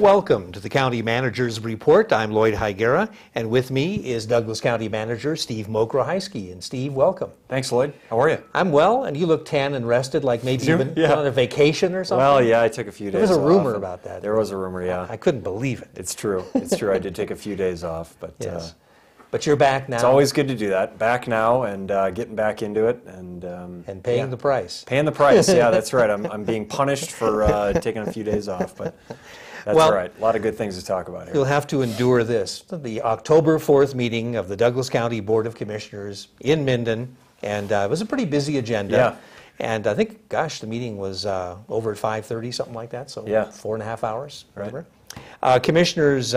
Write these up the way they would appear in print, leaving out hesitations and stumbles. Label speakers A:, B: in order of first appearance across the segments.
A: Welcome to the County Manager's Report. I'm Lloyd Higuera, and with me is Douglas County Manager Steve Mokrahysky. And Steve, welcome.
B: Thanks, Lloyd. How are you?
A: I'm well, and you look tan and rested, like maybe you've been on a vacation or something?
B: Well, yeah, I took a few days off.
A: There was a rumor about that.
B: There was a rumor, yeah.
A: I couldn't believe it.
B: It's true. It's true. I did take a few days off, but
A: yes. But you're back now.
B: It's always good to do that. Back now and getting back into it and
A: paying the price.
B: Paying the price. Yeah, that's right. I'm being punished for taking a few days off, but that's all right. A lot of good things to talk about here.
A: You'll have to endure this. The October 4th meeting of the Douglas County Board of Commissioners in Minden, and it was a pretty busy agenda.
B: Yeah.
A: And I think, gosh, the meeting was over at 5:30, something like that. So
B: yeah.
A: 4.5 hours. Remember?
B: Right.
A: Commissioners.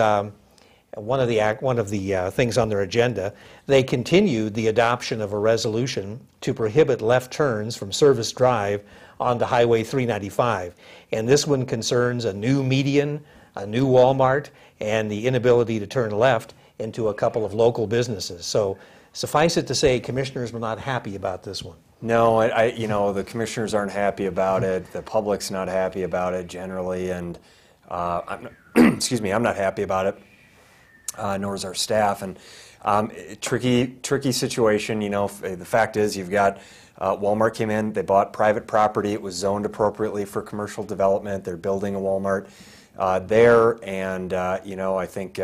A: One of the things on their agenda, they continued the adoption of a resolution to prohibit left turns from Service Drive onto Highway 395. And this one concerns a new median, a new Walmart, and the inability to turn left into a couple of local businesses. So suffice it to say, commissioners were not happy about this one.
B: No, the commissioners aren't happy about it. The public's not happy about it generally, and excuse me, I'm not happy about it. Nor is our staff, and tricky situation. You know, the fact is, you've got Walmart came in, they bought private property. It was zoned appropriately for commercial development. They're building a Walmart there, and I think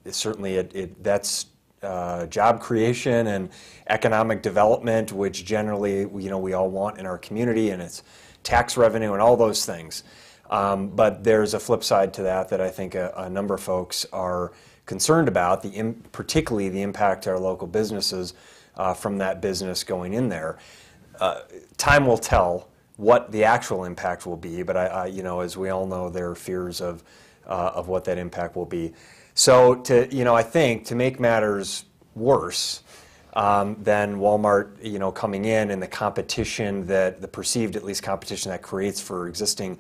B: certainly that's job creation and economic development, which generally we all want in our community, and it's tax revenue and all those things. But there's a flip side to that I think a number of folks are concerned about, particularly the impact to our local businesses from that business going in there. Time will tell what the actual impact will be, but as we all know, there are fears of what that impact will be. So I think to make matters worse than Walmart, coming in and the competition the perceived at least competition that creates for existing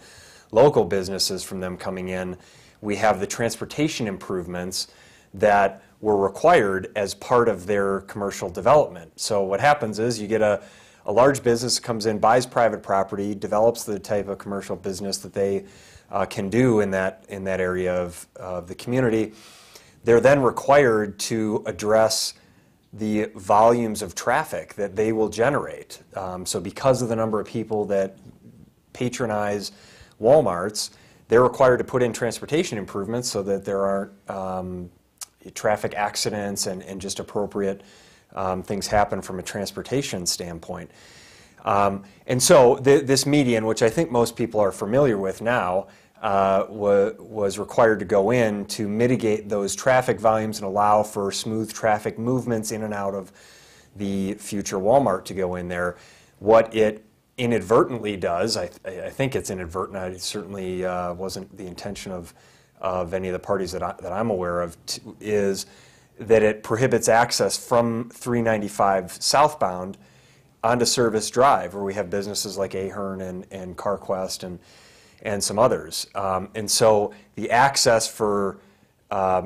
B: local businesses from them coming in, we have the transportation improvements that were required as part of their commercial development. So what happens is you get a large business comes in, buys private property, develops the type of commercial business that they can do in that area of the community. They're then required to address the volumes of traffic that they will generate. So because of the number of people that patronize Walmarts, they're required to put in transportation improvements so that there aren't traffic accidents and just appropriate things happen from a transportation standpoint. And so this median, which I think most people are familiar with now, was required to go in to mitigate those traffic volumes and allow for smooth traffic movements in and out of the future Walmart to go in there. What it inadvertently does, I think it's inadvertent, it certainly wasn't the intention of any of the parties that I'm aware of, is that it prohibits access from 395 southbound onto Service Drive, where we have businesses like Ahern and CarQuest and some others. And so the access for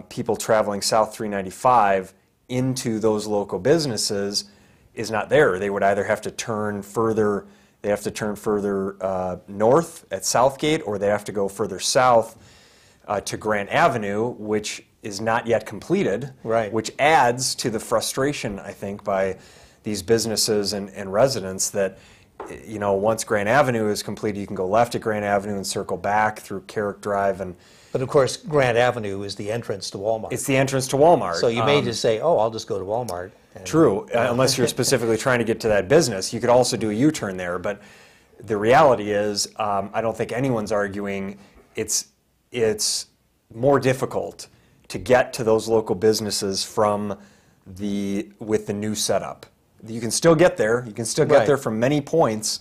B: people traveling south 395 into those local businesses is not there. They would either have to turn further north at Southgate, or they have to go further south to Grant Avenue, which is not yet completed,
A: right.
B: Which adds to the frustration, I think, by these businesses and residents that, once Grant Avenue is completed, you can go left at Grant Avenue and circle back through Carrick Drive.
A: But of course, Grant Avenue is the entrance to Walmart.
B: It's the entrance to Walmart.
A: So you may just say, oh, I'll just go to Walmart.
B: True, unless you're specifically trying to get to that business. You could also do a U-turn there, but the reality is, I don't think anyone's arguing it's more difficult to get to those local businesses with the new setup. You can still get there. You can still get there from many points,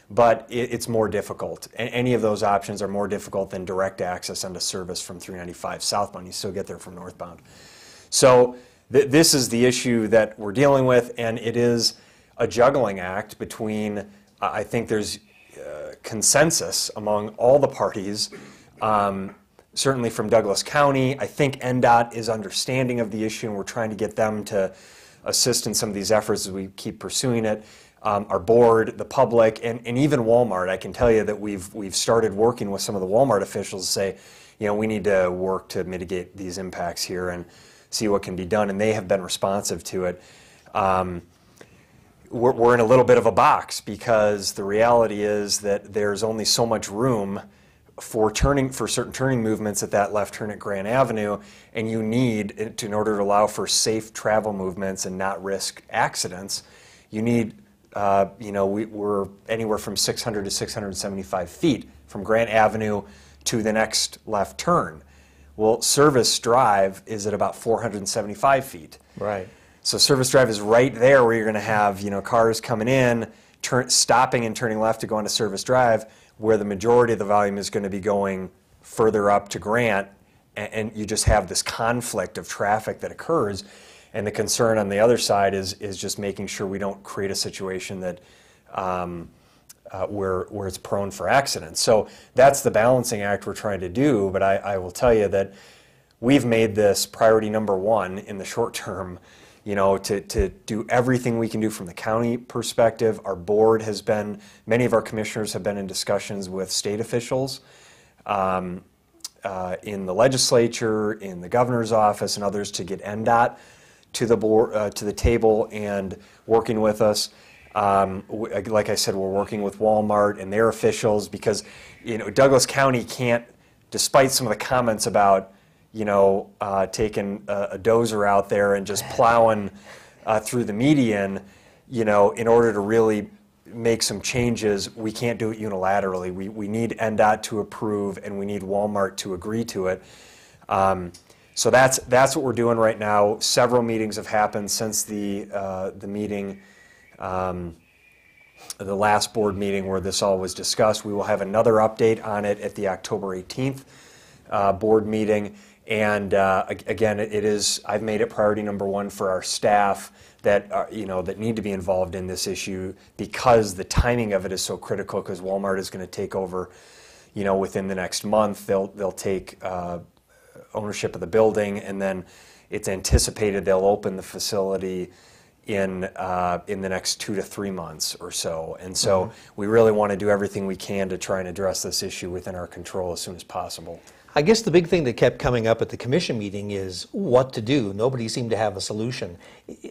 B: but it's more difficult. Any of those options are more difficult than direct access onto service from 395 southbound. You still get there from northbound. So this is the issue that we're dealing with, and it is a juggling act between, I think there's consensus among all the parties, certainly from Douglas County. I think NDOT is understanding of the issue, and we're trying to get them to assist in some of these efforts as we keep pursuing it. our board, the public, and even Walmart. I can tell you that we've started working with some of the Walmart officials to say, you know, we need to work to mitigate these impacts here and see what can be done, and they have been responsive to it. We're in a little bit of a box because the reality is that there's only so much room for certain turning movements at that left turn at Grant Avenue, and you need, in order to allow for safe travel movements and not risk accidents, you need, you know, we're anywhere from 600 to 675 feet from Grant Avenue to the next left turn. Well, Service Drive is at about 475 feet.
A: Right.
B: So Service Drive is right there where you're going to have, you know, cars coming in, stopping and turning left to go onto Service Drive, where the majority of the volume is going to be going further up to Grant, and you just have this conflict of traffic that occurs. And the concern on the other side is just making sure we don't create a situation that where it's prone for accidents. So that's the balancing act we're trying to do. But I will tell you that we've made this priority number one in the short term, you know, to do everything we can do from the county perspective. Our board has been, many of our commissioners have been in discussions with state officials in the legislature, in the governor's office, and others to get NDOT to the board, to the table and working with us. Like I said, we're working with Walmart and their officials because, you know, Douglas County can't, despite some of the comments about, you know, taking a dozer out there and just plowing through the median, you know, in order to really make some changes, we can't do it unilaterally. We need NDOT to approve, and we need Walmart to agree to it. So that's what we're doing right now. Several meetings have happened since the meeting, the last board meeting where this all was discussed. We will have another update on it at the October 18th board meeting. And again, I've made it priority number one for our staff that you know, that need to be involved in this issue because the timing of it is so critical. Because Walmart is going to take over, you know, within the next month. They'll take ownership of the building, and then it's anticipated they'll open the facility in the next 2 to 3 months or so. And so we really want to do everything we can to try and address this issue within our control as soon as possible.
A: I guess the big thing that kept coming up at the commission meeting is what to do. Nobody seemed to have a solution.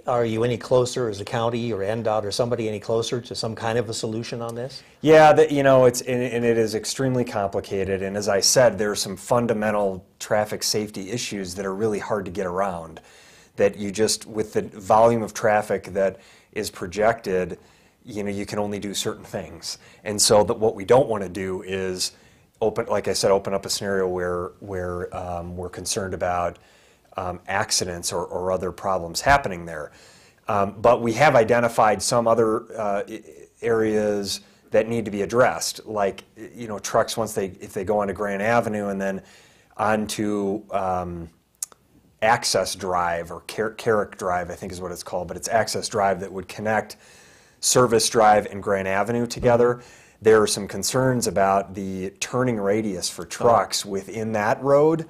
A: Are you any closer as a county or NDOT or somebody any closer to some kind of a solution on this? Yeah,
B: you know, it is extremely complicated. And as I said, there are some fundamental traffic safety issues that are really hard to get around. That you just, with the volume of traffic that is projected, you know, you can only do certain things. And so what we don't want to do is like I said, open up a scenario where we're concerned about accidents or other problems happening there. But we have identified some other areas that need to be addressed, like, you know, trucks if they go onto Grant Avenue and then onto Access Drive, or Carrick Drive, I think is what it's called, but it's Access Drive that would connect Service Drive and Grant Avenue together. There are some concerns about the turning radius for trucks within that road.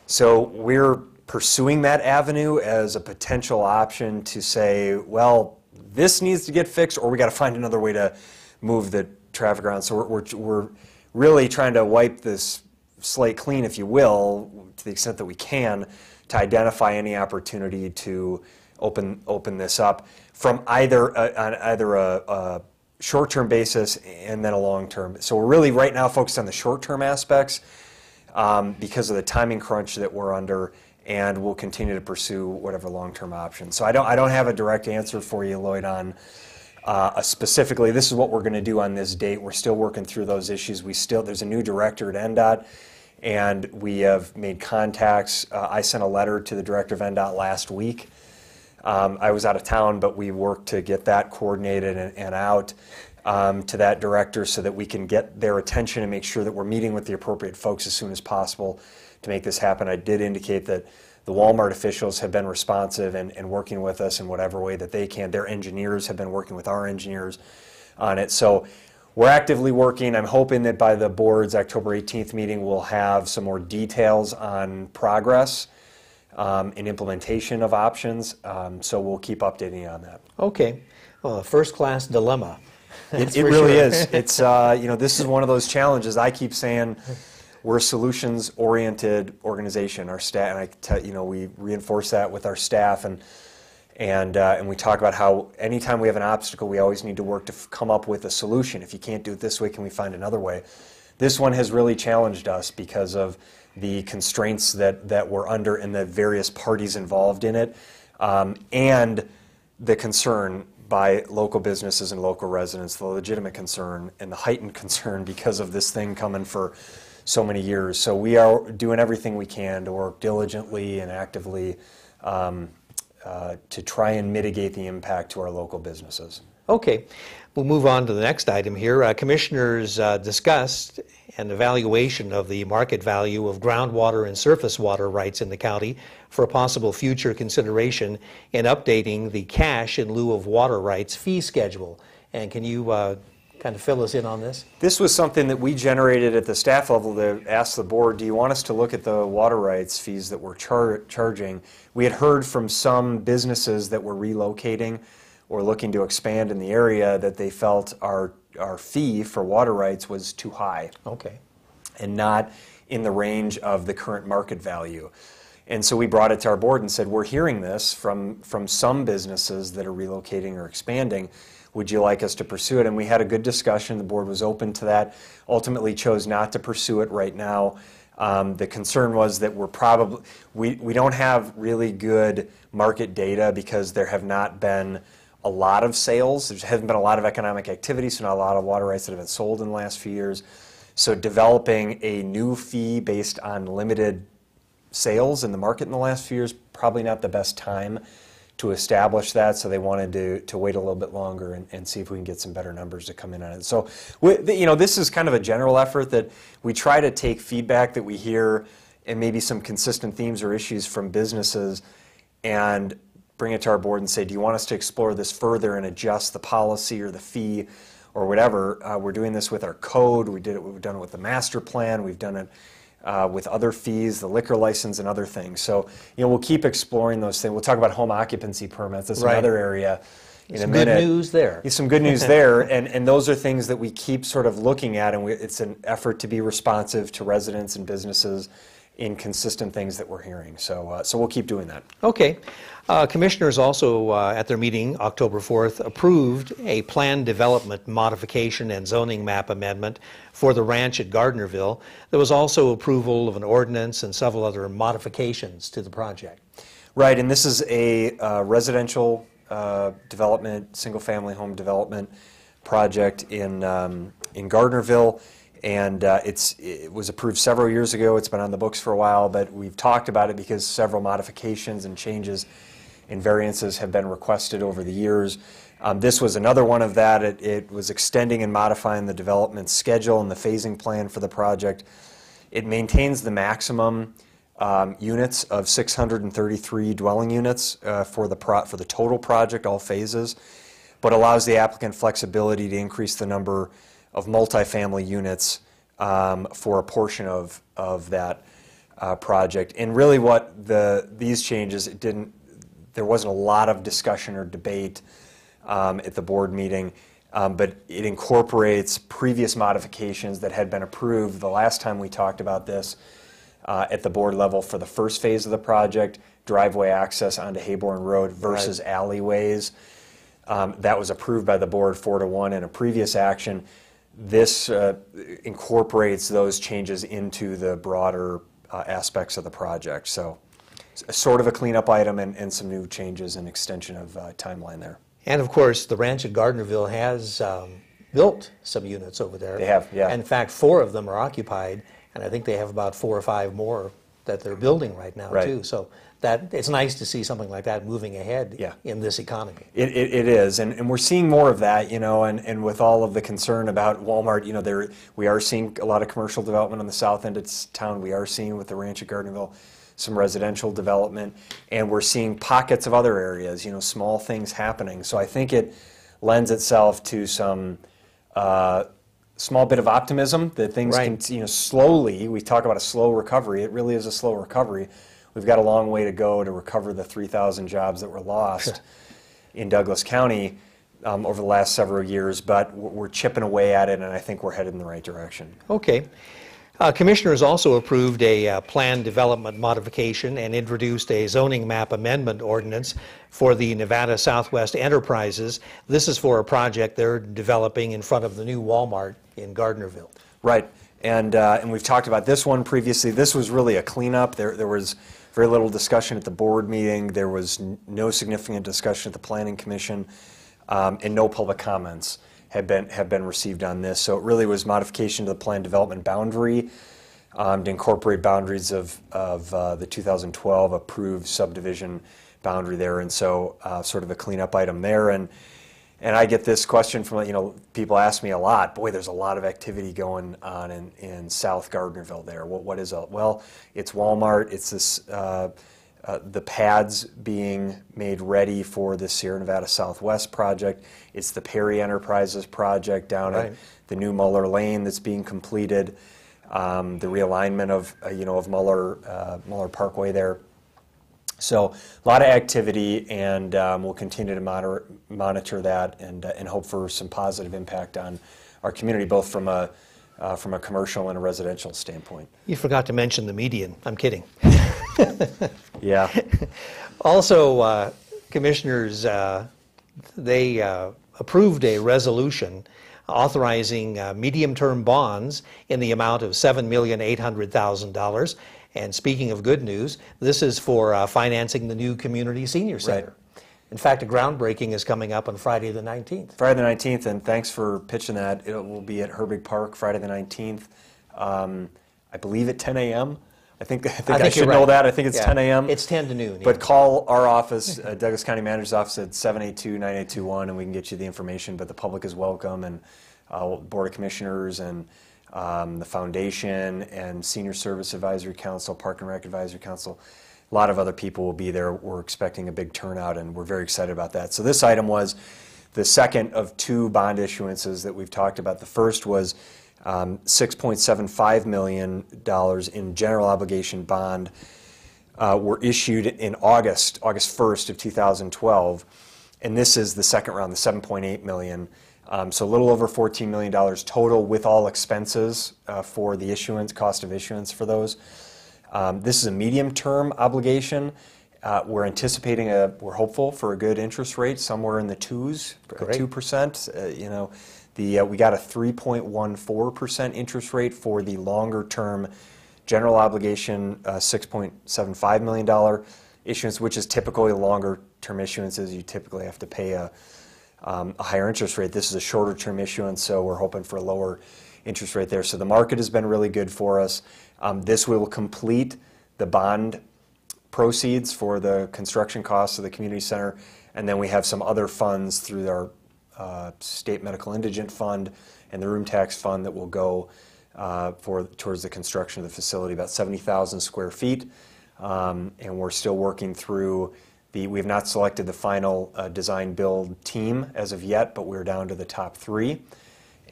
B: So we're pursuing that avenue as a potential option to say, well, this needs to get fixed, or we got to find another way to move the traffic around. So we're really trying to wipe this slate clean, if you will, to the extent that we can, to identify any opportunity to open this up from either a short-term basis and then a long-term. So we're really right now focused on the short-term aspects because of the timing crunch that we're under, and we'll continue to pursue whatever long-term options. So I don't have a direct answer for you, Lloyd, on specifically this is what we're going to do on this date. We're still working through those issues. There's a new director at NDOT, and we have made contacts. I sent a letter to the director of NDOT last week. I was out of town, but we worked to get that coordinated and out to that director so that we can get their attention and make sure that we're meeting with the appropriate folks as soon as possible to make this happen. I did indicate that the Walmart officials have been responsive and working with us in whatever way that they can. Their engineers have been working with our engineers on it. So we're actively working. I'm hoping that by the board's October 18th meeting, we'll have some more details on progress and implementation of options, so we'll keep updating you on that.
A: Okay. Well, a first-class dilemma.
B: It
A: for
B: really
A: sure.
B: is. It's this is one of those challenges. I keep saying we're a solutions-oriented organization. Our staff, and we reinforce that with our staff, and we talk about how anytime we have an obstacle, we always need to work to come up with a solution. If you can't do it this way, can we find another way? This one has really challenged us because of the constraints that we're under and the various parties involved in it, and the concern by local businesses and local residents, the legitimate concern and the heightened concern because of this thing coming for so many years. So we are doing everything we can to work diligently and actively to try and mitigate the impact to our local businesses.
A: Okay, we'll move on to the next item here. Commissioners discussed an evaluation of the market value of groundwater and surface water rights in the county for a possible future consideration in updating the cash in lieu of water rights fee schedule. And can you kind of fill us in on this?
B: This was something that we generated at the staff level to ask the board, do you want us to look at the water rights fees that we're charging? We had heard from some businesses that were relocating or looking to expand in the area that they felt our fee for water rights was too high.
A: Okay.
B: And not in the range of the current market value. And so we brought it to our board and said, we're hearing this from some businesses that are relocating or expanding. Would you like us to pursue it? And we had a good discussion. The board was open to that. Ultimately chose not to pursue it right now. The concern was that we don't have really good market data because there have not been a lot of sales. There hasn't been a lot of economic activity, so not a lot of water rights that have been sold in the last few years. So developing a new fee based on limited sales in the market in the last few years, probably not the best time to establish that, so they wanted to wait a little bit longer and see if we can get some better numbers to come in on it. So, this is kind of a general effort that we try to take feedback that we hear and maybe some consistent themes or issues from businesses and bring it to our board and say, do you want us to explore this further and adjust the policy or the fee or whatever? We're doing this with our code. We've done it with the master plan. We've done it with other fees, the liquor license, and other things. So, we'll keep exploring those things. We'll talk about home occupancy permits. That's
A: right.
B: Another area in
A: Some
B: a minute.
A: good news there.
B: Some good news there, and those are things that we keep sort of looking at, and it's an effort to be responsive to residents and businesses in consistent things that we're hearing. So, we'll keep doing that.
A: Okay. Commissioners also, at their meeting October 4th, approved a planned development modification and zoning map amendment for the ranch at Gardnerville. There was also approval of an ordinance and several other modifications to the project.
B: Right, and this is a residential development, single-family home development project in Gardnerville. And it was approved several years ago. It's been on the books for a while, but we've talked about it because several modifications and changes and variances have been requested over the years. This was another one of that. It was extending and modifying the development schedule and the phasing plan for the project. It maintains the maximum units of 633 dwelling units for the total project, all phases, but allows the applicant flexibility to increase the number of multifamily units for a portion of that project. And really what these changes, there wasn't a lot of discussion or debate at the board meeting, but it incorporates previous modifications that had been approved the last time we talked about this at the board level for the first phase of the project, driveway access onto Hayborn Road versus alleyways. That was approved by the board 4-1 in a previous action. This incorporates those changes into the broader aspects of the project. So sort of a cleanup item and some new changes and extension of timeline there.
A: And of course, the ranch at Gardnerville has built some units over there.
B: They have, yeah.
A: And in fact, 4 of them are occupied, and I think they have about 4 or 5 more that they're building right now,
B: right.
A: too. So it's nice to see something like that moving ahead in this economy.
B: It is, and we're seeing more of that, and with all of the concern about Walmart, we are seeing a lot of commercial development on the south end of town. We are seeing with the ranch at Gardnerville some residential development, and we're seeing pockets of other areas, small things happening. So I think it lends itself to some small bit of optimism that things can, slowly, we talk about a slow recovery. It really is a slow recovery. We've got a long way to go to recover the 3,000 jobs that were lost in Douglas County, over the last several years, but we're chipping away at it, and I think we're headed in the right direction.
A: Okay. Commissioners also approved a plan development modification and introduced a zoning map amendment ordinance for the Nevada Southwest Enterprises. This is for a project they're developing in front of the new Walmart in Gardnerville.
B: Right, and we've talked about this one previously. This was really a cleanup. There was very little discussion at the board meeting. There was no significant discussion at the Planning Commission, and no public comments have been received on this. So it really was modification to the plan development boundary to incorporate boundaries of the 2012 approved subdivision boundary there, and so sort of a cleanup item there. And I get this question from, people ask me a lot, boy, there's a lot of activity going on in South Gardnerville there. What is it? Well, it's Walmart, it's this, the pads being made ready for the Sierra Nevada Southwest project. It's the Perry Enterprises project down at the new Muller Lane that's being completed. The realignment of Muller Parkway there. So a lot of activity, and we'll continue to monitor that and hope for some positive impact on our community, both from a commercial and a residential standpoint.
A: You forgot to mention the median. I'm kidding.
B: Yeah.
A: Also, commissioners, they approved a resolution authorizing medium-term bonds in the amount of $7,800,000. And speaking of good news, this is for financing the new community senior center. Right. In fact, a groundbreaking is coming up on Friday the 19th.
B: Friday the 19th, and thanks for pitching that. It will be at Herbig Park Friday the 19th, I believe at 10 a.m. I think I should know that. I think it's 10 a.m.
A: It's 10 to noon.
B: But call our office, Douglas County Manager's Office, at 782-9821, and we can get you the information. But the public is welcome, and Board of Commissioners and the Foundation and Senior Service Advisory Council, Park and Rec Advisory Council. A lot of other people will be there. We're expecting a big turnout, and we're very excited about that. So this item was the second of two bond issuances that we've talked about. The first was $6.75 million in general obligation bond were issued in August 1st of 2012, and this is the second round, the $7.8 million. So a little over $14 million total with all expenses for the issuance, cost of issuance for those. This is a medium-term obligation. We're anticipating we're hopeful for a good interest rate, somewhere in the 2%. We got a 3.14% interest rate for the longer-term general obligation, $6.75 million issuance, which is typically longer-term issuances. You typically have to pay a higher interest rate. This is a shorter-term issuance, so we're hoping for a lower interest rate there. So the market has been really good for us. This will complete the bond proceeds for the construction costs of the community center, and then we have some other funds through our state medical indigent fund and the room tax fund that will go towards the construction of the facility, about 70,000 square feet, and we're still working through we have not selected the final design build team as of yet, but we're down to the top 3,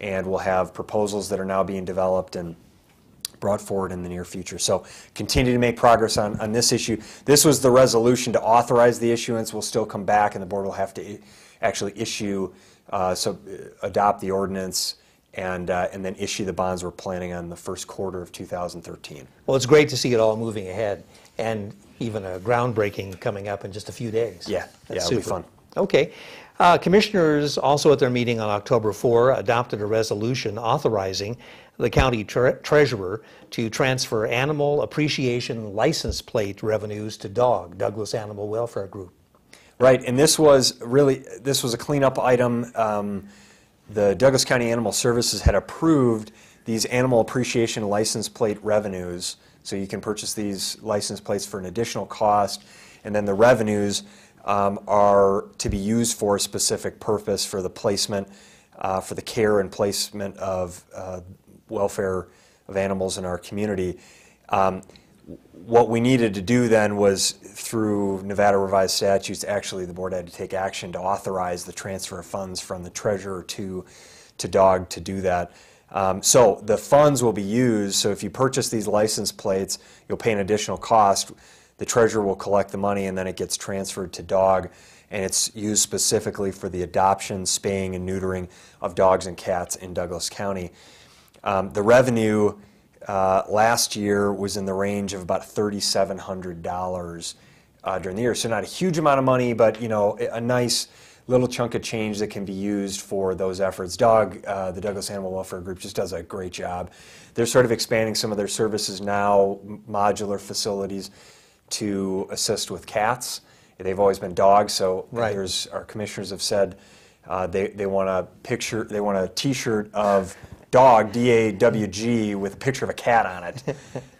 B: and we'll have proposals that are now being developed and brought forward in the near future. So continue to make progress on this issue. This was the resolution to authorize the issuance. We'll still come back, and the board will have to actually issue, adopt the ordinance and then issue the bonds we're planning on the first quarter of 2013.
A: Well, it's great to see it all moving ahead, and even a groundbreaking coming up in just a few days.
B: Yeah,
A: That's
B: it'll be fun.
A: Okay. Commissioners also at their meeting on October 4 adopted a resolution authorizing the county treasurer to transfer animal appreciation license plate revenues to DAWG, Douglas Animal Welfare Group.
B: Right, and this was a cleanup item. The Douglas County Animal Services had approved these animal appreciation license plate revenues, so you can purchase these license plates for an additional cost, and then the revenues are to be used for a specific purpose for the placement, for the care and placement of welfare of animals in our community. What we needed to do then was, through Nevada revised statutes, actually the board had to take action to authorize the transfer of funds from the treasurer to DAWG to do that. So the funds will be used, so if you purchase these license plates, you'll pay an additional cost. The treasurer will collect the money, and then it gets transferred to DAWG. and it's used specifically for the adoption, spaying, and neutering of dogs and cats in Douglas County. The revenue last year was in the range of about $3,700 during the year. So not a huge amount of money, but a nice little chunk of change that can be used for those efforts. The Douglas Animal Welfare Group just does a great job. They're sort of expanding some of their services now, modular facilities to assist with cats. They've always been dogs, so our commissioners have said they want a T-shirt of dog, D-A-W-G, with a picture of a cat on it.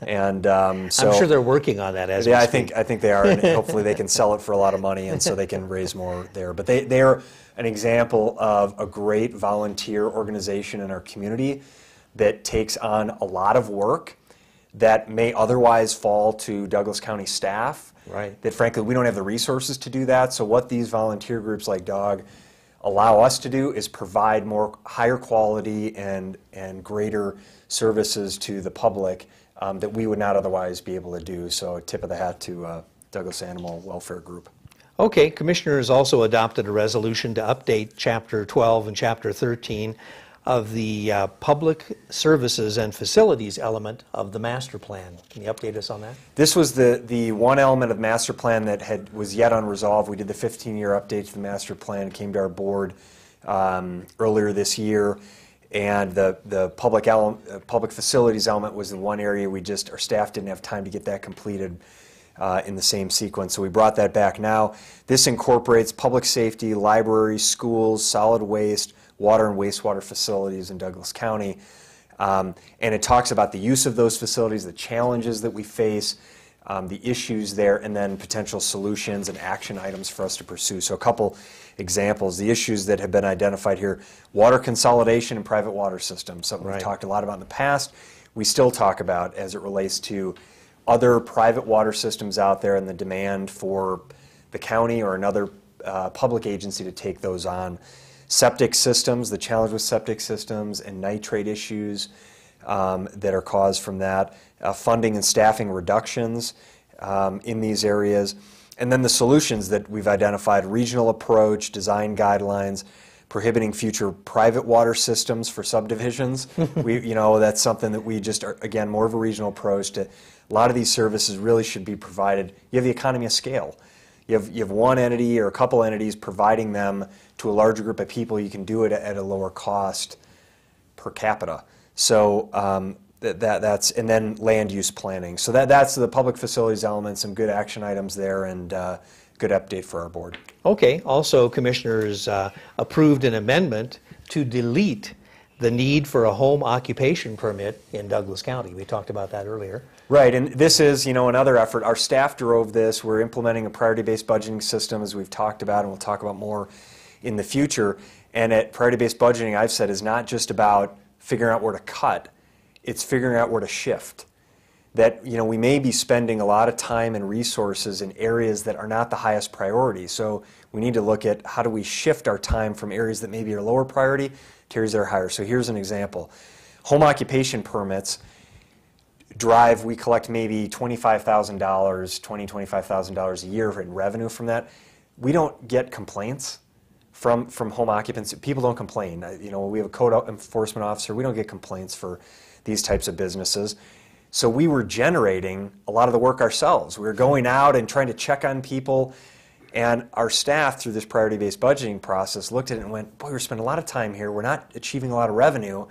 B: And so
A: I'm sure they're working on that as we speak.
B: I think they are, and hopefully they can sell it for a lot of money, and so they can raise more there. But they're an example of a great volunteer organization in our community that takes on a lot of work that may otherwise fall to Douglas County staff.
A: Right.
B: That frankly we don't have the resources to do that. So what these volunteer groups like DOG allow us to do is provide higher quality and greater services to the public that we would not otherwise be able to do. So a tip of the hat to Douglas Animal Welfare Group.
A: Okay, Commissioners also adopted a resolution to update Chapter 12 and Chapter 13 of the Public Services and Facilities element of the master plan. Can you update us on that?
B: This was the one element of the master plan that was yet unresolved. We did the 15-year update to the master plan, came to our board earlier this year, and the public facilities element was the one area our staff didn't have time to get that completed in the same sequence, so we brought that back now. This incorporates public safety, libraries, schools, solid waste, water and wastewater facilities in Douglas County. And it talks about the use of those facilities, the challenges that we face, the issues there, and then potential solutions and action items for us to pursue. So a couple examples. The issues that have been identified here: water consolidation and private water systems, something we've talked a lot about in the past. We still talk about as it relates to other private water systems out there and the demand for the county or another public agency to take those on. Septic systems, the challenge with septic systems and nitrate issues that are caused from that, funding and staffing reductions in these areas, and then the solutions that we've identified: regional approach, design guidelines, prohibiting future private water systems for subdivisions. That's something that we just are, again, more of a regional approach to. A lot of these services really should be provided. You have the economy of scale. You have one entity or a couple entities providing them to a larger group of people. You can do it at a lower cost per capita. So that's, and then land use planning. So that's the public facilities element, some good action items there, and good update for our board.
A: Okay. Also, Commissioners approved an amendment to delete the need for a home occupation permit in Douglas County. We talked about that earlier.
B: Right, and this is, another effort. Our staff drove this. We're implementing a priority-based budgeting system, as we've talked about, and we'll talk about more in the future. And at priority-based budgeting, I've said, is not just about figuring out where to cut. It's figuring out where to shift. That, we may be spending a lot of time and resources in areas that are not the highest priority. So we need to look at how do we shift our time from areas that maybe are lower priority to areas that are higher. So here's an example. Home occupation permits we collect maybe $25,000, $25,000 a year in revenue from that. We don't get complaints from home occupants. People don't complain. We have a code enforcement officer. We don't get complaints for these types of businesses. So we were generating a lot of the work ourselves. We were going out and trying to check on people, and our staff, through this priority-based budgeting process, looked at it and went, boy, we're spending a lot of time here. We're not achieving a lot of revenue,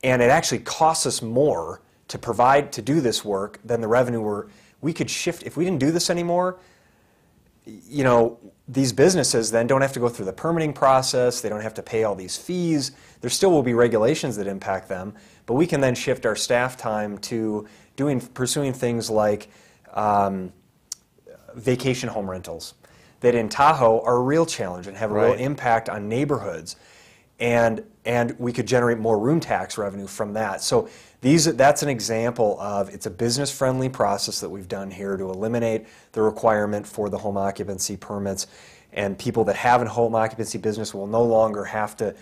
B: and it actually costs us more to do this work than the revenue we could shift. If we didn't do this anymore, these businesses then don't have to go through the permitting process. They don't have to pay all these fees. There still will be regulations that impact them, but we can then shift our staff time to pursuing things like vacation home rentals that in Tahoe are a real challenge and have a real impact on neighborhoods. And we could generate more room tax revenue from that. So that's an example of, it's a business-friendly process that we've done here to eliminate the requirement for the home occupancy permits, and people that have a home occupancy business will no longer have to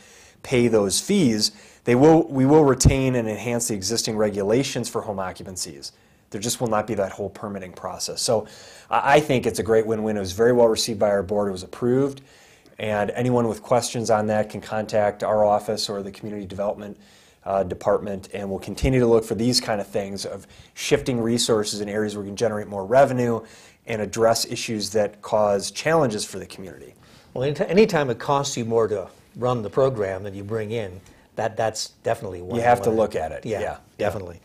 B: pay those fees. We will retain and enhance the existing regulations for home occupancies. there just will not be that whole permitting process. So I think it's a great win-win. It was very well received by our board. It was approved. And anyone with questions on that can contact our office or the Community Development Department, and we'll continue to look for these kind of things of shifting resources in areas where we can generate more revenue and address issues that cause challenges for the community.
A: Well, anytime it costs you more to run the program than you bring in, that's definitely one.
B: You have to look at it.
A: Yeah, definitely.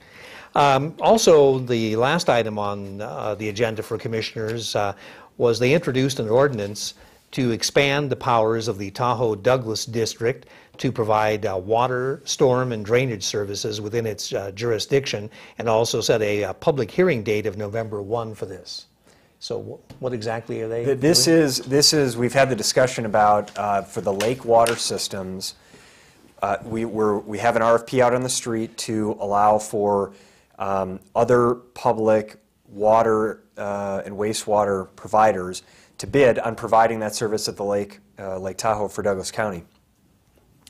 A: Also, the last item on the agenda for commissioners was they introduced an ordinance to expand the powers of the Tahoe-Douglas District to provide water, storm, and drainage services within its jurisdiction, and also set a public hearing date of November 1 for this. So what exactly are they doing?
B: This is we've had the discussion about for the lake water systems. We have an RFP out on the street to allow for other public water and wastewater providers to bid on providing that service at the Lake Tahoe for Douglas County.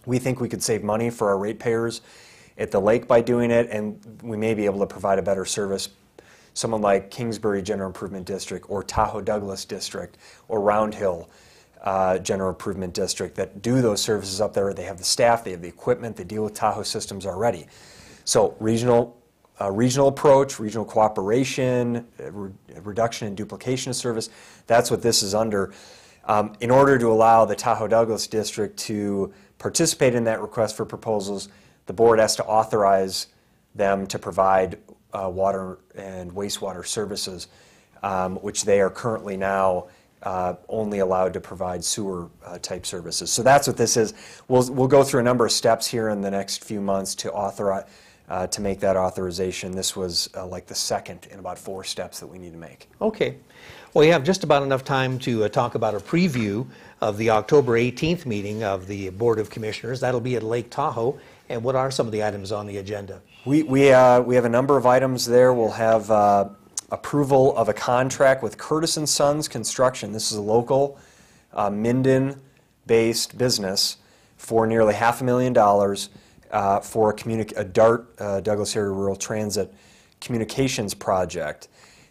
B: We think we could save money for our ratepayers at the lake by doing it, and we may be able to provide a better service. Someone like Kingsbury General Improvement District or Tahoe Douglas District or Round Hill General Improvement District that do those services up there. They have the staff, they have the equipment, they deal with Tahoe systems already. So regional approach, regional cooperation, reduction in duplication of service, that's what this is under. In order to allow the Tahoe Douglas District to participate in that request for proposals, the board has to authorize them to provide water and wastewater services, which they are currently now only allowed to provide sewer type services. So that's what this is. We'll go through a number of steps here in the next few months to authorize to make that authorization. This was like the second in about 4 steps that we need to make.
A: Okay. Well, we have just about enough time to talk about a preview of the October 18th meeting of the Board of Commissioners. That'll be at Lake Tahoe. And what are some of the items on the agenda?
B: We have a number of items there. We'll have approval of a contract with Curtis & Sons Construction. This is a local Minden-based business for nearly $500,000 for a DART, Douglas Area Rural Transit Communications project.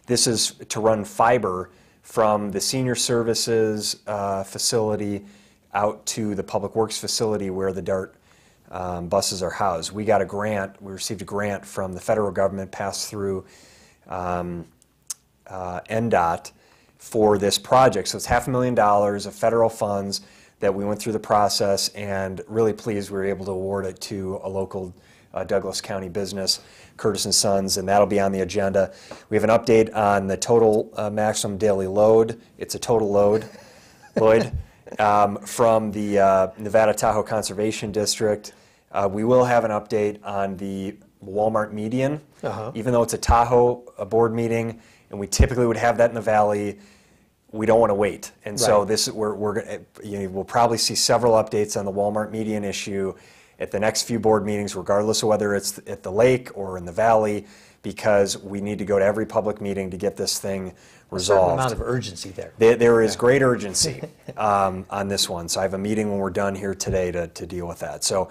B: This is to run fiber from the senior services facility out to the public works facility where the DART buses are housed. We got a grant. We received a grant from the federal government, passed through NDOT for this project. So it's $500,000 of federal funds that we went through the process, and really pleased we were able to award it to a local Douglas County business, Curtis & Sons, and that'll be on the agenda. We have an update on the total maximum daily load. It's a total load, Lloyd, from the Nevada Tahoe Conservation District. We will have an update on the Walmart median. Even though it's a Tahoe board meeting, and we typically would have that in the valley, we don't want to wait. And so this we'll probably see several updates on the Walmart median issue at the next few board meetings, regardless of whether it's at the lake or in the valley, because we need to go to every public meeting to get this thing resolved.
A: A certain amount of urgency there.
B: There is great urgency on this one. So I have a meeting when we're done here today to deal with that. So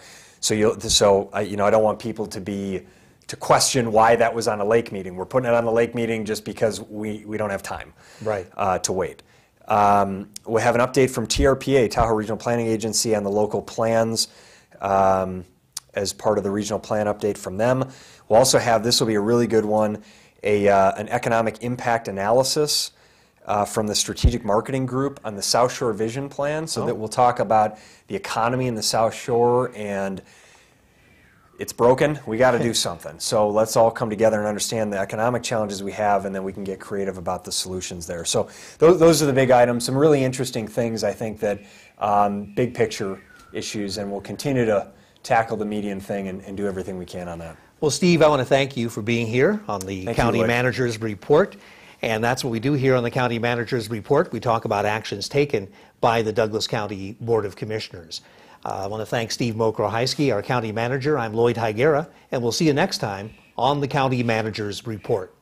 B: I don't want people to question why that was on a lake meeting. We're putting it on the lake meeting just because we don't have time to wait. We have an update from TRPA, Tahoe Regional Planning Agency, on the local plans as part of the regional plan update from them. We'll also have, this will be a really good one, an economic impact analysis from the Strategic Marketing Group on the South Shore Vision Plan, so that we'll talk about the economy in the South Shore, and it's broken, we got to do something. So let's all come together and understand the economic challenges we have, and then we can get creative about the solutions there. So those are the big items, some really interesting things, I think, that big picture issues, and we'll continue to tackle the median thing and do everything we can on that.
A: Well, Steve, I want to thank you for being here on the County Manager's Report. And that's what we do here on the County Manager's Report. We talk about actions taken by the Douglas County Board of Commissioners. I want to thank Steve Mokrohiski, our County Manager. I'm Lloyd Higuera, and we'll see you next time on the County Manager's Report.